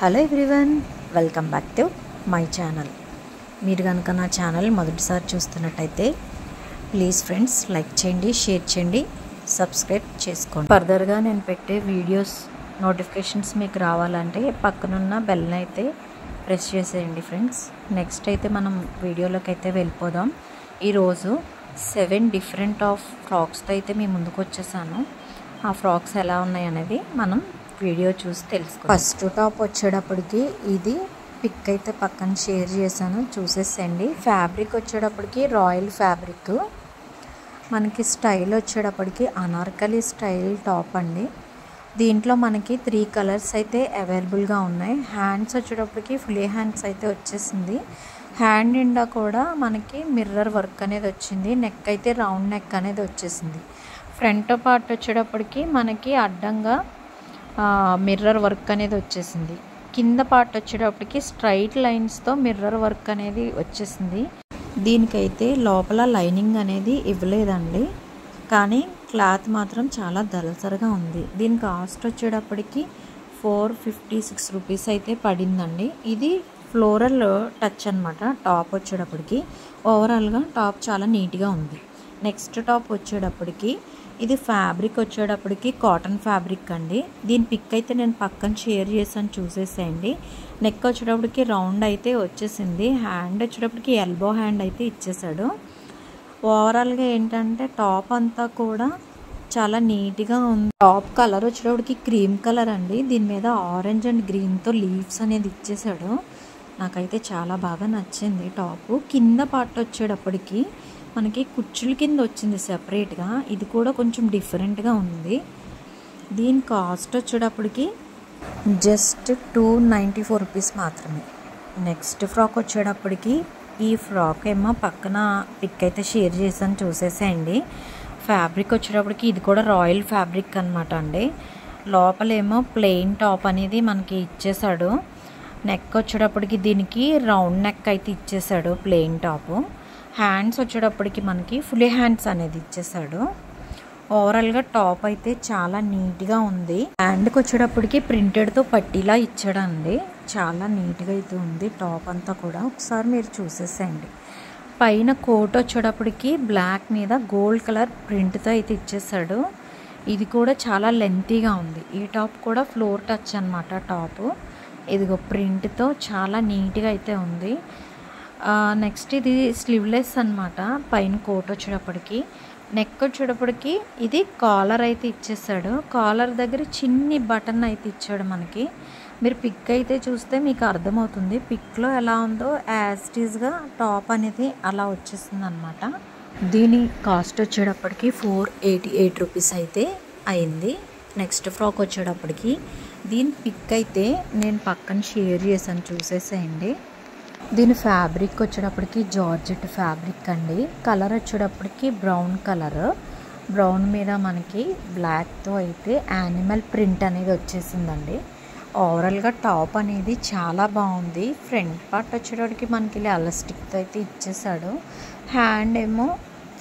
Hello everyone, welcome back to my channel. మీరు కనుక నా ఛానల్ మొదటిసారి చూస్తున్నట్టయితే ప్లీజ్ ఫ్రెండ్స్ లైక్ చేయండి, షేర్ చేయండి, సబ్స్క్రైబ్ చేసుకోండి. ఫర్దర్గా నేను పెట్టే వీడియోస్ నోటిఫికేషన్స్ మీకు రావాలంటే పక్కనున్న బెల్ని అయితే ప్రెస్ చేసేయండి ఫ్రెండ్స్. నెక్స్ట్ అయితే మనం వీడియోలోకి అయితే వెళ్ళిపోదాం. ఈరోజు 7 డిఫరెంట్ ఆఫ్ ఫ్రాక్స్తో అయితే మీ ముందుకు వచ్చేసాను. ఆ ఫ్రాక్స్ ఎలా ఉన్నాయి అనేది మనం వీడియో చూసి తెలుసుకో. ఫస్ట్ టాప్ వచ్చేటప్పటికి ఇది పిక్ అయితే పక్కన షేర్ చేశాను, చూసేసండి. ఫ్యాబ్రిక్ వచ్చేటప్పటికి రాయల్ ఫ్యాబ్రిక్, మనకి స్టైల్ వచ్చేటప్పటికి అనార్కలి స్టైల్ టాప్ అండి. దీంట్లో మనకి 3 కలర్స్ అయితే అవైలబుల్గా ఉన్నాయి. హ్యాండ్స్ వచ్చేటప్పటికి ఫుల్ హ్యాండ్స్ అయితే వచ్చేసింది. హ్యాండ్ నిండా కూడా మనకి మిర్రర్ వర్క్ అనేది వచ్చింది. నెక్ అయితే రౌండ్ నెక్ అనేది వచ్చేసింది. ఫ్రంట్ పార్ట్ వచ్చేటప్పటికి మనకి అడ్డంగా మిర్రర్ వర్క్ అనేది వచ్చేసింది. కింద పార్ట్ వచ్చేటప్పటికి స్ట్రైట్ లైన్స్తో మిర్రర్ వర్క్ అనేది వచ్చేసింది. దీనికైతే లోపల లైనింగ్ అనేది ఇవ్వలేదండి, కానీ క్లాత్ మాత్రం చాలా దళసరిగా ఉంది. దీని కాస్ట్ వచ్చేటప్పటికి 456 రూపీస్ అయితే పడిందండి. ఇది ఫ్లోరల్ టచ్ అనమాట. టాప్ వచ్చేటప్పటికి ఓవరాల్గా టాప్ చాలా నీట్గా ఉంది. నెక్స్ట్ టాప్ వచ్చేటప్పటికి ఇది ఫ్యాబ్రిక్ వచ్చేటప్పటికి కాటన్ ఫ్యాబ్రిక్ అండి. దీని పిక్ అయితే నేను పక్కన షేర్ చేశాను, చూసేసేయండి. నెక్ వచ్చేటప్పటికి రౌండ్ అయితే వచ్చేసింది. హ్యాండ్ వచ్చేటప్పటికి ఎల్బో హ్యాండ్ అయితే ఇచ్చేసాడు. ఓవరాల్గా ఏంటంటే టాప్ అంతా కూడా చాలా నీట్గా ఉంది. టాప్ కలర్ వచ్చేటప్పటికి క్రీమ్ కలర్ అండి. దీని మీద ఆరెంజ్ అండ్ గ్రీన్తో లీవ్స్ అనేది ఇచ్చేసాడు. నాకైతే చాలా బాగా నచ్చింది టాపు. కింద పార్ట్ వచ్చేటప్పటికి మనకి కుచ్చుల కింద వచ్చింది సెపరేట్గా. ఇది కూడా కొంచెం డిఫరెంట్గా ఉంది. దీని కాస్ట్ వచ్చేటప్పటికి జస్ట్ 294 రూపీస్ మాత్రమే. నెక్స్ట్ ఫ్రాక్ వచ్చేటప్పటికి ఈ ఫ్రాక్ ఏమో పక్కన పిక్ అయితే షేర్ చేశాను, చూసేసేయండి. ఫ్యాబ్రిక్ వచ్చేటప్పటికి ఇది కూడా రాయల్ ఫ్యాబ్రిక్ అనమాట అండి. లోపలేమో ప్లెయిన్ టాప్ అనేది మనకి ఇచ్చేసాడు. నెక్ వచ్చేటప్పటికి దీనికి రౌండ్ నెక్ అయితే ఇచ్చేసాడు, ప్లెయిన్ టాపు. హ్యాండ్స్ వచ్చేటప్పటికి మనకి ఫుల్ హ్యాండ్స్ అనేది ఇచ్చేసాడు. ఓవరాల్గా టాప్ అయితే చాలా నీట్గా ఉంది. హ్యాండ్కి వచ్చేటప్పటికి ప్రింటెడ్తో పట్టీలా ఇచ్చాడండి. చాలా నీట్గా అయితే ఉంది టాప్ అంతా కూడా. ఒకసారి మీరు చూసేసేయండి. పైన కోట్ వచ్చేటప్పటికి బ్లాక్ మీద గోల్డ్ కలర్ ప్రింట్తో అయితే ఇచ్చేసాడు. ఇది కూడా చాలా లెంతీగా ఉంది. ఈ టాప్ కూడా ఫ్లోర్ టచ్ అనమాట టాపు. ఇదిగో ప్రింట్తో చాలా నీట్గా అయితే ఉంది. నెక్స్ట్ ఇది స్లీవ్లెస్ అనమాట. పైన కోట్ వచ్చేటప్పటికి నెక్ వచ్చేటప్పటికి ఇది కాలర్ అయితే ఇచ్చేసాడు. కాలర్ దగ్గర చిన్ని బటన్ అయితే ఇచ్చాడు మనకి. మీరు పిక్ అయితే చూస్తే మీకు అర్థమవుతుంది. పిక్లో ఎలా ఉందో యాస్టీస్గా టాప్ అనేది అలా వచ్చేస్తుంది అనమాట. దీని కాస్ట్ వచ్చేటప్పటికి 488 రూపీస్ అయితే అయింది. నెక్స్ట్ ఫ్రాక్ వచ్చేటప్పటికి దీని పిక్ అయితే నేను పక్కన షేర్ చేశాను, చూసేసేయండి. దీని ఫ్యాబ్రిక్ వచ్చేటప్పటికి జార్జెట్ ఫ్యాబ్రిక్ అండి. కలర్ వచ్చేటప్పటికి బ్రౌన్ కలర్. బ్రౌన్ మీద మనకి బ్లాక్తో అయితే యానిమల్ ప్రింట్ అనేది వచ్చేసిందండి. ఓవరాల్గా టాప్ అనేది చాలా బాగుంది. ఫ్రంట్ పార్ట్ వచ్చేటప్పటికి మనకి ఇలా ఎలాస్టిక్తో అయితే ఇచ్చేసాడు. హ్యాండ్ ఏమో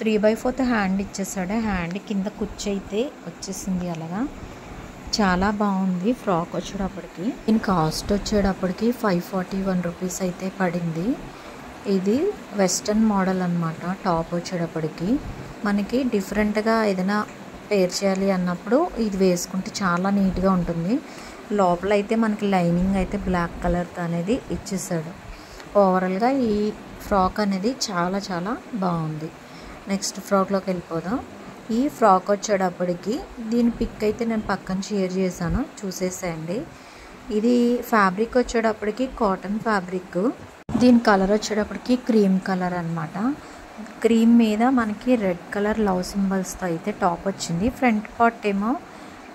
3/4 హ్యాండ్ ఇచ్చేసాడు. హ్యాండ్ కింద కుచ్చు అయితే వచ్చేసింది. అలాగా చాలా బాగుంది ఫ్రాక్ వచ్చేటప్పటికి. దీని కాస్ట్ వచ్చేటప్పటికి 541 రూపీస్ అయితే పడింది. ఇది వెస్ట్రన్ మోడల్ అనమాట. టాప్ వచ్చేటప్పటికి మనకి డిఫరెంట్గా ఏదైనా పేర్ చేయాలి అన్నప్పుడు ఇది వేసుకుంటే చాలా నీట్గా ఉంటుంది. లోపల అయితే మనకి లైనింగ్ అయితే బ్లాక్ కలర్తో అనేది ఇచ్చేసాడు. ఓవరాల్గా ఈ ఫ్రాక్ అనేది చాలా చాలా బాగుంది. నెక్స్ట్ ఫ్రాక్లోకి వెళ్ళిపోదాం. ఈ ఫ్రాక్ వచ్చేటప్పటికి దీని పిక్ అయితే నేను పక్కన షేర్ చేశాను, చూసేసేయండి. ఇది ఫ్యాబ్రిక్ వచ్చేటప్పటికి కాటన్ ఫ్యాబ్రిక్. దీని కలర్ వచ్చేటప్పటికి క్రీమ్ కలర్ అనమాట. క్రీమ్ మీద మనకి రెడ్ కలర్ లవ్ సింబల్స్తో అయితే టాప్ వచ్చింది. ఫ్రంట్ పార్ట్ ఏమో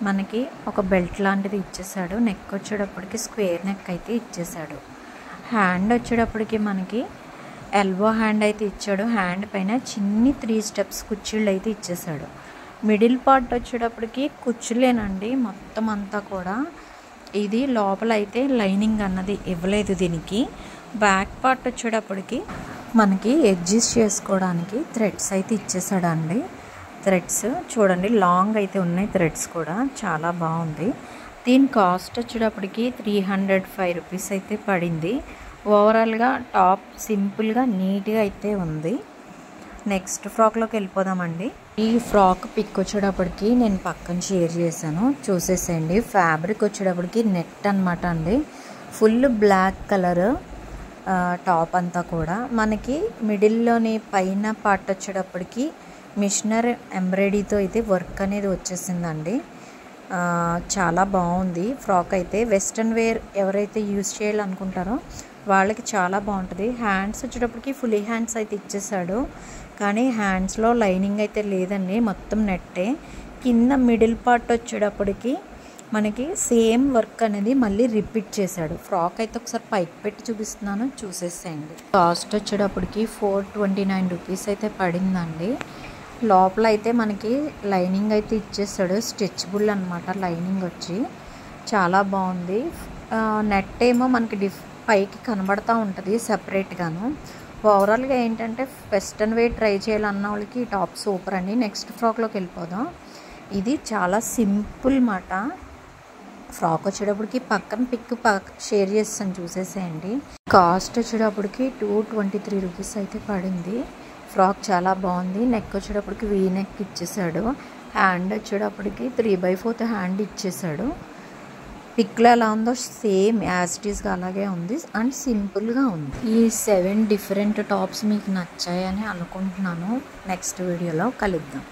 మనకి ఒక బెల్ట్ లాంటిది ఇచ్చేసాడు. నెక్ వచ్చేటప్పటికి స్క్వేర్ నెక్ అయితే ఇచ్చేసాడు. హ్యాండ్ వచ్చేటప్పటికి మనకి ఎల్బో హ్యాండ్ అయితే ఇచ్చాడు. హ్యాండ్ పైన చిన్ని 3 స్టెప్స్ కుర్చీళ్ళు అయితే ఇచ్చేసాడు. మిడిల్ పార్ట్ వచ్చేటప్పటికి కుర్చీలేనండి మొత్తం అంతా కూడా. ఇది లోపల అయితే లైనింగ్ అన్నది ఇవ్వలేదు దీనికి. బ్యాక్ పార్ట్ వచ్చేటప్పటికి మనకి అడ్జస్ట్ చేసుకోవడానికి థ్రెడ్స్ అయితే ఇచ్చేసాడండి. థ్రెడ్స్ చూడండి లాంగ్ అయితే ఉన్నాయి. థ్రెడ్స్ కూడా చాలా బాగుంది. దీని కాస్ట్ వచ్చేటప్పటికి 305 రూపీస్ అయితే పడింది. ఓవరాల్గా టాప్ సింపుల్గా నీట్గా అయితే ఉంది. నెక్స్ట్ ఫ్రాక్లోకి వెళ్ళిపోదామండి. ఈ ఫ్రాక్ పిక్ వచ్చేటప్పటికి నేను పక్కన షేర్ చేశాను, చూసేసేయండి. ఫ్యాబ్రిక్ వచ్చేటప్పటికి నెట్ అనమాట అండి. ఫుల్ బ్లాక్ కలర్ టాప్ అంతా కూడా. మనకి మిడిల్లోని పైన పార్ట్ వచ్చేటప్పటికి మిషనర్ ఎంబ్రాయిడరీతో అయితే వర్క్ అనేది వచ్చేసిందండి. చాలా బాగుంది ఫ్రాక్ అయితే. వెస్ట్రన్ వేర్ ఎవరైతే యూజ్ చేయాలనుకుంటారో వాళ్ళకి చాలా బాగుంటుంది. హ్యాండ్స్ వచ్చేటప్పటికి ఫుల్ హ్యాండ్స్ అయితే ఇచ్చేసాడు, కానీ హ్యాండ్స్లో లైనింగ్ అయితే లేదండి, మొత్తం నెట్టే. కింద మిడిల్ పార్ట్ వచ్చేటప్పటికి మనకి సేమ్ వర్క్ అనేది మళ్ళీ రిపీట్ చేశాడు. ఫ్రాక్ అయితే ఒకసారి పైకి పెట్టి చూపిస్తున్నాను, చూసేసేయండి. కాస్ట్ వచ్చేటప్పటికి 429 రూపీస్ అయితే పడిందండి. లోపల అయితే మనకి లైనింగ్ అయితే ఇచ్చేసాడు, స్ట్రెచబుల్ అనమాట లైనింగ్ వచ్చి. చాలా బాగుంది. నెట్ ఏమో మనకి పైకి కనబడతా ఉంటుంది సెపరేట్గాను. ఓవరాల్గా ఏంటంటే వెస్ట్రన్ వేర్ ట్రై చేయాలన్న వాళ్ళకి ఈ టాప్ సూపర్ అండి. నెక్స్ట్ ఫ్రాక్లోకి వెళ్ళిపోదాం. ఇది చాలా సింపుల్ మాట. ఫ్రాక్ వచ్చేటప్పటికి పక్కన పిక్ షేర్ చేస్తాను, చూసేసేయండి. కాస్ట్ వచ్చేటప్పటికి 223 రూపీస్ అయితే పడింది. ఫ్రాక్ చాలా బాగుంది. నెక్ వచ్చేటప్పటికి వీ నెక్ ఇచ్చేసాడు. హ్యాండ్ వచ్చేటప్పటికి 3/4 హ్యాండ్ ఇచ్చేసాడు. పిక్లో ఎలా ఉందో సేమ్ యాజ్ ఇట్ ఈస్గా అలాగే ఉంది అండ్ సింపుల్గా ఉంది. ఈ 7 డిఫరెంట్ టాప్స్ మీకు నచ్చాయని అనుకుంటున్నాను. నెక్స్ట్ వీడియోలో కలుద్దాం.